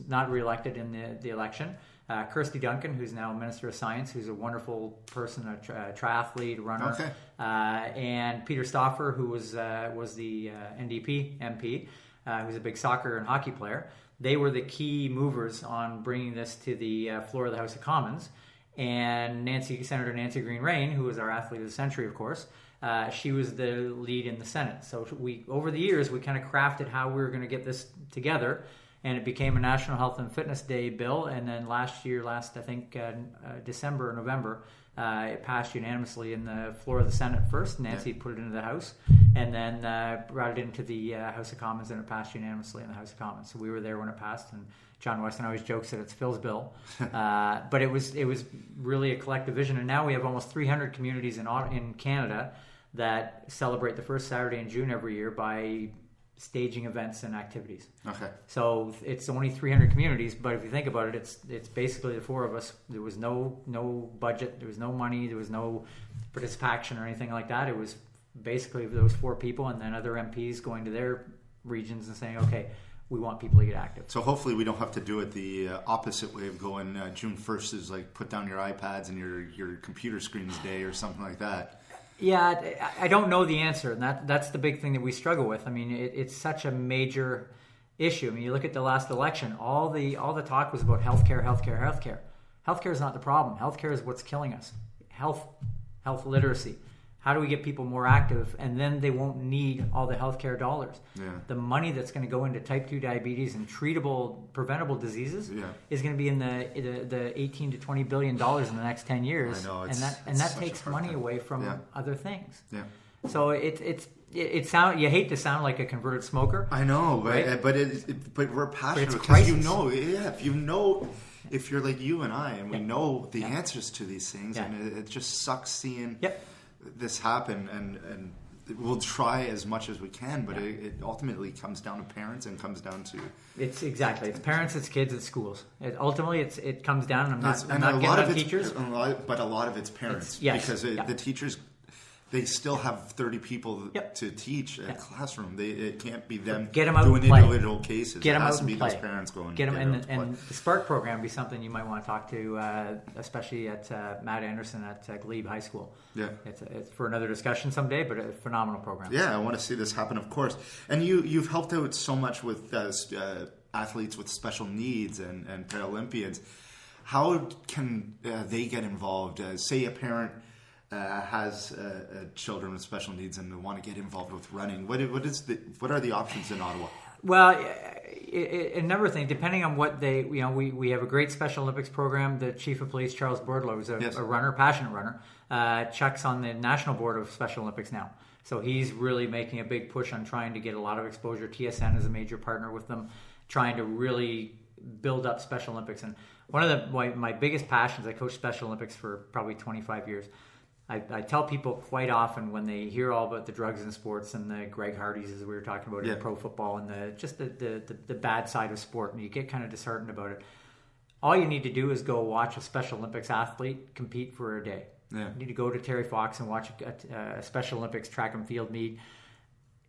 not reelected in the election. Kirsty Duncan, who's now Minister of Science, who's a wonderful person, a triathlete, runner. Okay. And Peter Stauffer, who was the NDP MP, who's a big soccer and hockey player. They were the key movers on bringing this to the floor of the House of Commons. And Senator Nancy Green-Rain, who was our athlete of the century, of course, she was the lead in the Senate. So over the years, we kind of crafted how we were going to get this together, and it became a National Health and Fitness Day bill. And then last I think December or November, it passed unanimously in the floor of the Senate first. Nancy put it into the House, and then brought it into the House of Commons, and it passed unanimously in the House of Commons. So we were there when it passed, and John Weston always jokes that it's Phil's bill, but it was really a collective vision. And now we have almost 300 communities in Canada that celebrate the first Saturday in June every year by staging events and activities. Okay. So it's only 300 communities, but if you think about it, it's basically the four of us. There was no budget, there was no money, there was no participation or anything like that. It was basically those four people and then other MPs going to their regions and saying, okay, we want people to get active. So hopefully we don't have to do it the opposite way of going June 1st is like put down your iPads and your computer screens day or something like that. Yeah, I don't know the answer, and that's the big thing that we struggle with. I mean, it's such a major issue. I mean, you look at the last election, all the talk was about healthcare. Healthcare is not the problem. Healthcare is what's killing us. Health literacy. How do we get people more active? And then they won't need all the healthcare dollars. Yeah. The money that's going to go into type 2 diabetes and preventable diseases is going to be in the $18 to $20 billion in the next 10 years. I know, and that takes money away from other things. Yeah. So it sound, you hate to sound like a converted smoker. I know, right? but we're passionate because if you're like you and I, and we know the answers to these things, and it just sucks seeing. Yep. This happen, and we'll try as much as we can, but it ultimately comes down to parents and comes down to it's parents, it's kids, it's schools. Ultimately it comes down, and I'm not getting on teachers, but a lot of it's parents because the teachers. They still have 30 people to teach a classroom. It can't be them doing individual cases. Get them out and play. Those parents going. Get them, and the Spark program would be something you might want to talk to, especially at Matt Anderson at Glebe High School. Yeah, it's for another discussion someday, but a phenomenal program. Yeah, I want to see this happen, of course. And you've helped out so much with athletes with special needs and Paralympians. How can they get involved? Say a parent has children with special needs and they want to get involved with running. What are the options in Ottawa? Well, a number of things depending on what they. We have a great Special Olympics program. The Chief of Police, Charles Bourdalow, is a runner, passionate runner. Chuck's on the National Board of Special Olympics now, so he's really making a big push on trying to get a lot of exposure. TSN is a major partner with them, trying to really build up Special Olympics. And one of my biggest passions, I coached Special Olympics for probably 25 years. I tell people quite often when they hear all about the drugs in sports and the Greg Hardys, as we were talking about in pro football, and the bad side of sport, and you get kind of disheartened about it. All you need to do is go watch a Special Olympics athlete compete for a day. Yeah. You need to go to Terry Fox and watch a Special Olympics track and field meet.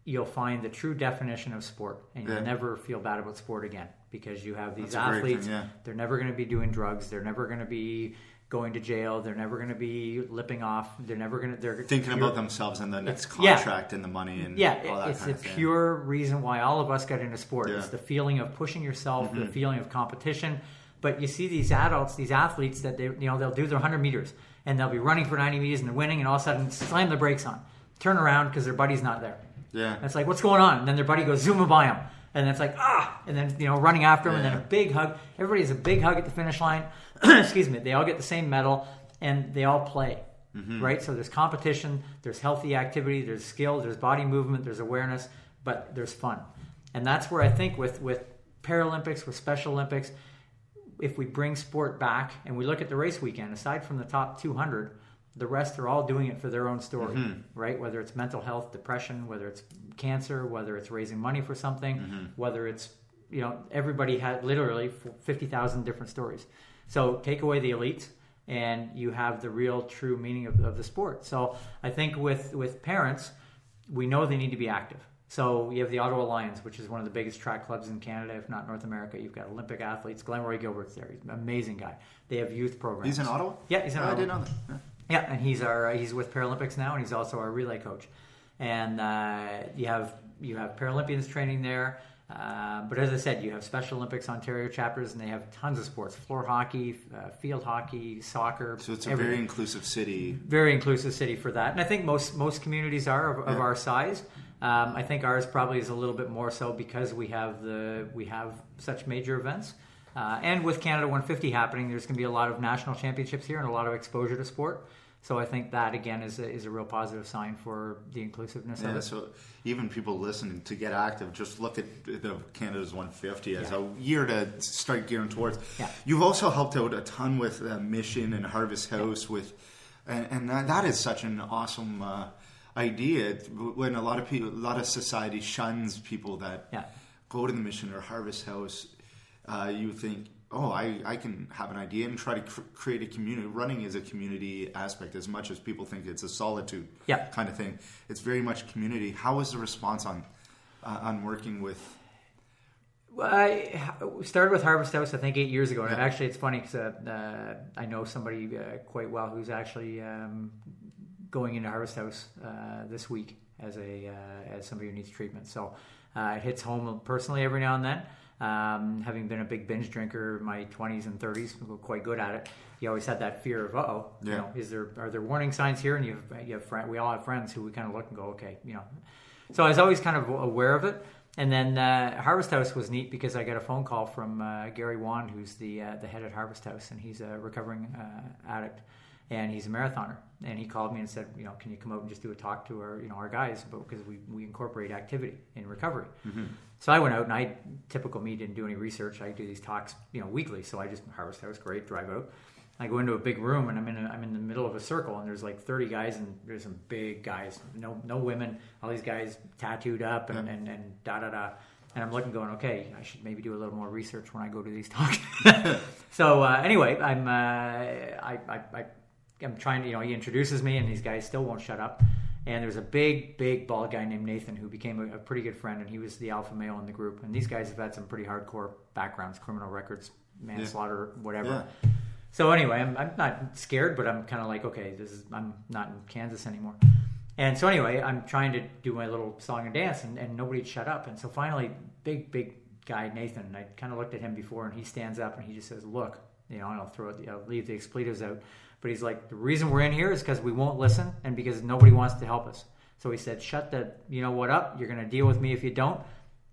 You'll find the true definition of sport, and you'll never feel bad about sport again because you have these athletes. They're never going to be doing drugs. They're never going to be going to jail. They're never going to be lipping off. They're thinking about themselves and the next contract and the money and all that. It's a pure reason why all of us got into sport. It's the feeling of pushing yourself, the feeling of competition. But you see these adults, these athletes that they'll do their 100 meters and they'll be running for 90 meters and they're winning, and all of a sudden slam the brakes on, turn around because their buddy's not there. Yeah, and it's like, what's going on? And then their buddy goes zooming by them. And it's like, and then, running after him, and then a big hug. Everybody has a big hug at the finish line. Excuse me. They all get the same medal, and they all play, right? So there's competition, there's healthy activity, there's skill, there's body movement, there's awareness, but there's fun. And that's where I think with Paralympics, with Special Olympics, if we bring sport back, and we look at the race weekend, aside from the top 200, the rest are all doing it for their own story, right? Whether it's mental health, depression, whether it's cancer, whether it's raising money for something, whether it's, everybody had literally 50,000 different stories. So take away the elites and you have the real true meaning of the sport. So I think with parents, we know they need to be active. So you have the Ottawa Lions, which is one of the biggest track clubs in Canada, if not North America. You've got Olympic athletes. Glenroy Gilbert's there. He's an amazing guy. They have youth programs. He's in Ottawa? Yeah, he's in Ottawa. I didn't know that. Yeah, and he's with Paralympics now, and he's also our relay coach. And you have Paralympians training there. But as I said, you have Special Olympics Ontario chapters, and they have tons of sports: floor hockey, field hockey, soccer. So it's a very inclusive city. Very inclusive city for that, and I think most communities are of our size. I think ours probably is a little bit more so because we have such major events, and with Canada 150 happening, there's going to be a lot of national championships here and a lot of exposure to sport. So I think that again is a real positive sign for the inclusiveness of it. So even people listening to get active, just look at the Canada's 150 as a year to start gearing towards. Yeah. You've also helped out a ton with Mission and Harvest House and that is such an awesome idea. When a lot of society shuns people that go to the Mission or Harvest House, you think, I can have an idea and try to create a community. Running is a community aspect as much as people think it's a solitude kind of thing. It's very much community. How was the response on working with? Well, I started with Harvest House, I think, 8 years ago. And actually, it's funny because I know somebody quite well who's actually going into Harvest House this week as somebody who needs treatment. So it hits home personally every now and then. Having been a big binge drinker in my 20s and 30s, quite good at it. You always had that fear of, are there warning signs here? And you have we all have friends who we kind of look and go, okay, So I was always kind of aware of it. And then Harvest House was neat because I got a phone call from Gary Wan, who's the head at Harvest House, and he's a recovering addict, and he's a marathoner. And he called me and said, can you come out and just do a talk to our guys because we incorporate activity in recovery. Mm-hmm. So I went out, and typical me, didn't do any research. I do these talks, weekly. So I just Harvest House, great, drive out. I go into a big room, and I'm in the middle of a circle, and there's like 30 guys, and there's some big guys, no women, all these guys tattooed up and da-da-da. And I'm looking going, okay, I should maybe do a little more research when I go to these talks. So anyway, I'm trying to, he introduces me, and these guys still won't shut up. And there's a big bald guy named Nathan who became a pretty good friend, and he was the alpha male in the group. And these guys have had some pretty hardcore backgrounds, criminal records, manslaughter, whatever. Yeah. So anyway, I'm not scared, but I'm kind of like, okay, I'm not in Kansas anymore. And so anyway, I'm trying to do my little song and dance, and nobody'd shut up. And so finally, big guy Nathan, and I kind of looked at him before, and he stands up and he just says, look, and I'll leave the expletives out. But he's like, the reason we're in here is because we won't listen and because nobody wants to help us. So he said, shut the what up. You're going to deal with me if you don't.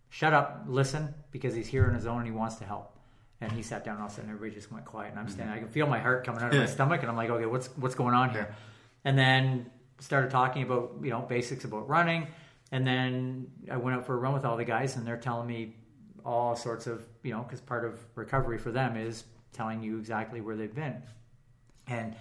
Shut up, listen, because he's here on his own and he wants to help. And he sat down, and all of a sudden everybody just went quiet. And I'm standing, I can feel my heart coming out of my stomach, and I'm like, okay, what's going on here? And then started talking about, basics about running. And then I went out for a run with all the guys, and they're telling me all sorts of, because part of recovery for them is telling you exactly where they've been. And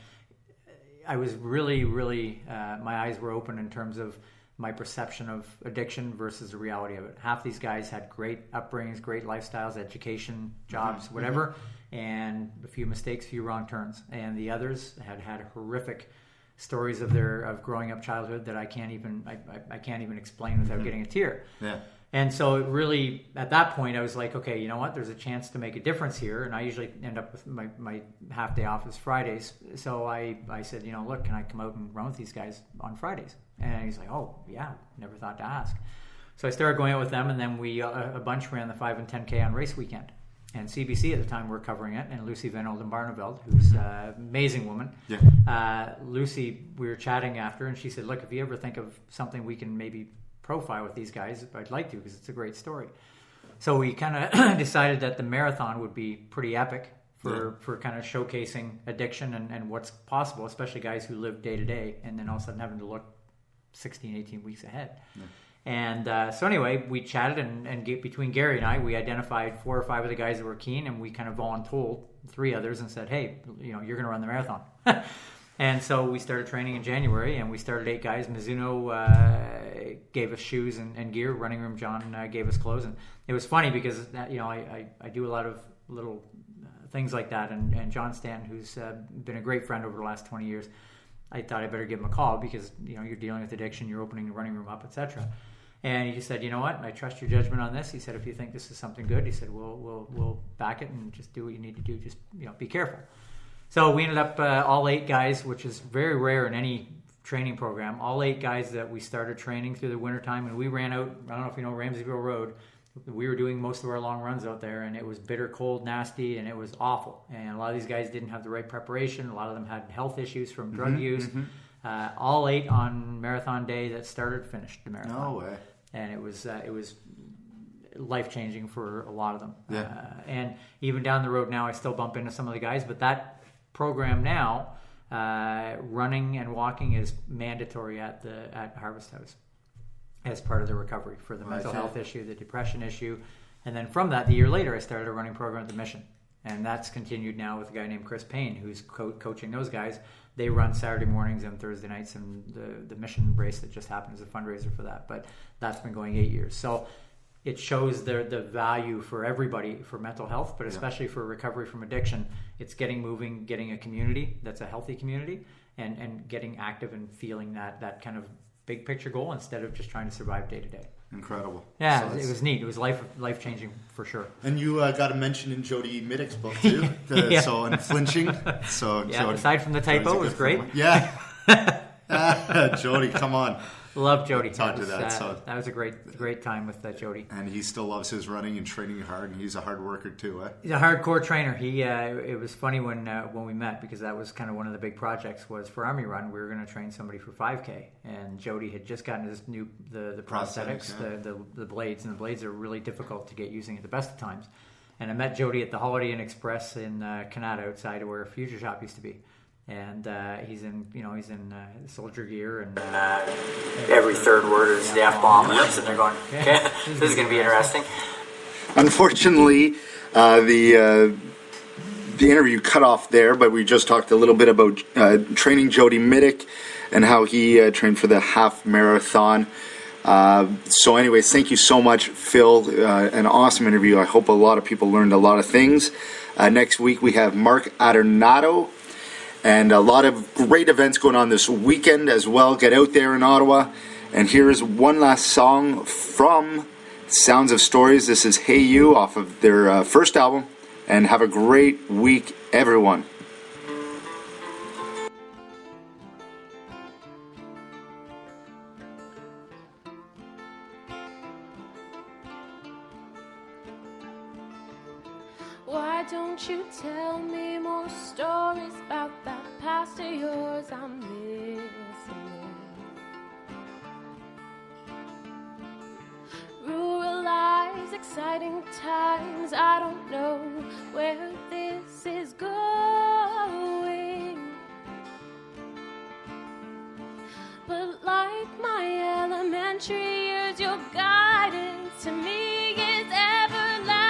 I was really, really, my eyes were open in terms of my perception of addiction versus the reality of it. Half these guys had great upbringings, great lifestyles, education, jobs, whatever, and a few mistakes, few wrong turns. And the others had horrific stories of growing up childhood that I can't even explain without getting a tear. Yeah. And so it really, at that point, I was like, okay, you know what? There's a chance to make a difference here. And I usually end up with my half day off is Fridays. So I said, look, can I come out and run with these guys on Fridays? And he's like, oh, yeah, never thought to ask. So I started going out with them, and then we, a bunch ran the 5 and 10K on race weekend. And CBC at the time were covering it, and Lucy Van Olden-Barneveld, who's an amazing woman. Yeah. Lucy, we were chatting after, and she said, look, if you ever think of something we can maybe profile with these guys, I'd like to, because it's a great story. So we kind of decided that the marathon would be pretty epic for kind of showcasing addiction and what's possible, especially guys who live day to day, and then all of a sudden having to look 16, 18 weeks ahead. Yeah. And so anyway, we chatted, and between Gary and I, we identified 4 or 5 of the guys that were keen, and we kind of voluntold 3 others and said, hey, you're going to run the marathon. And so we started training in January, and we started 8 guys. Mizuno gave us shoes and gear. Running Room John gave us clothes. And it was funny because, I do a lot of little things like that. And John Stanton, who's been a great friend over the last 20 years, I thought I better give him a call because, you're dealing with addiction, you're opening the running room up, etc. And he just said, you know what, I trust your judgment on this. He said, if you think this is something good, he said, we'll back it and just do what you need to do. Just, be careful. So we ended up all 8 guys, which is very rare in any training program. All 8 guys that we started training through the wintertime, and we ran out, I don't know if you know Ramseyville Road, we were doing most of our long runs out there, and it was bitter cold, nasty, and it was awful. And a lot of these guys didn't have the right preparation. A lot of them had health issues from drug use. All 8 on marathon day that finished the marathon. No way. And it was life-changing for a lot of them. Yeah. And even down the road now, I still bump into some of the guys, but that program now, running and walking is mandatory at Harvest House as part of the recovery for the mental health issue, the depression issue. And then from that, the year later, I started a running program at the Mission. And that's continued now with a guy named Chris Payne, who's coaching those guys. They run Saturday mornings and Thursday nights, and the Mission race that just happened is a fundraiser for that. But that's been going 8 years. So it shows the value for everybody for mental health, but especially for recovery from addiction. It's getting moving, getting a community that's a healthy community, and getting active and feeling that kind of big picture goal instead of just trying to survive day to day. Incredible. Yeah, so it was neat. It was life changing for sure. And you got a mention in Jody Middick's book too. So unflinching. So Jody, aside from the typo, it was great. Yeah. Jody, come on. Love Jody. Talk to that. That was a great time with Jody. And he still loves his running and training hard, and he's a hard worker too, eh? He's a hardcore trainer. It was funny when we met, because that was kind of one of the big projects was for Army Run. We were going to train somebody for 5K, and Jody had just gotten his new the prosthetics, the blades, and the blades are really difficult to get using at the best of times. And I met Jody at the Holiday Inn Express in Canada, outside of where Future Shop used to be. And he's in soldier gear, and every third word is the F-bomb, and I'm sitting there going, okay, this is going to be interesting. Unfortunately, the interview cut off there, but we just talked a little bit about training Jody Middick and how he trained for the half marathon. So anyways, thank you so much, Phil. An awesome interview. I hope a lot of people learned a lot of things. Next week we have Mark Adornato. And a lot of great events going on this weekend as well. Get out there in Ottawa. And here's one last song from Sounds of Stories. This is Hey You off of their first album. And have a great week, everyone. Why don't you tell me more stories about that past of yours I'm missing? Rural lives, exciting times, I don't know where this is going. But like my elementary years, your guidance to me is everlasting.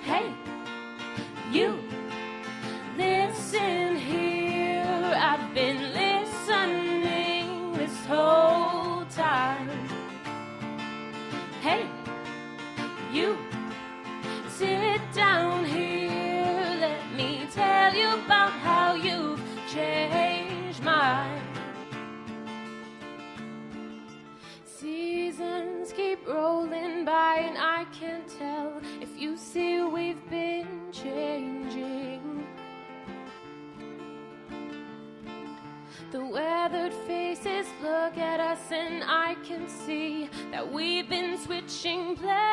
Hey, you, listen here, I've been listening this whole time. Hey, you, sit down here, let me tell you about how you've changed mine. Seasons keep rolling by and I can't tell if you see we've been changing. The weathered faces look at us and I can see that we've been switching places.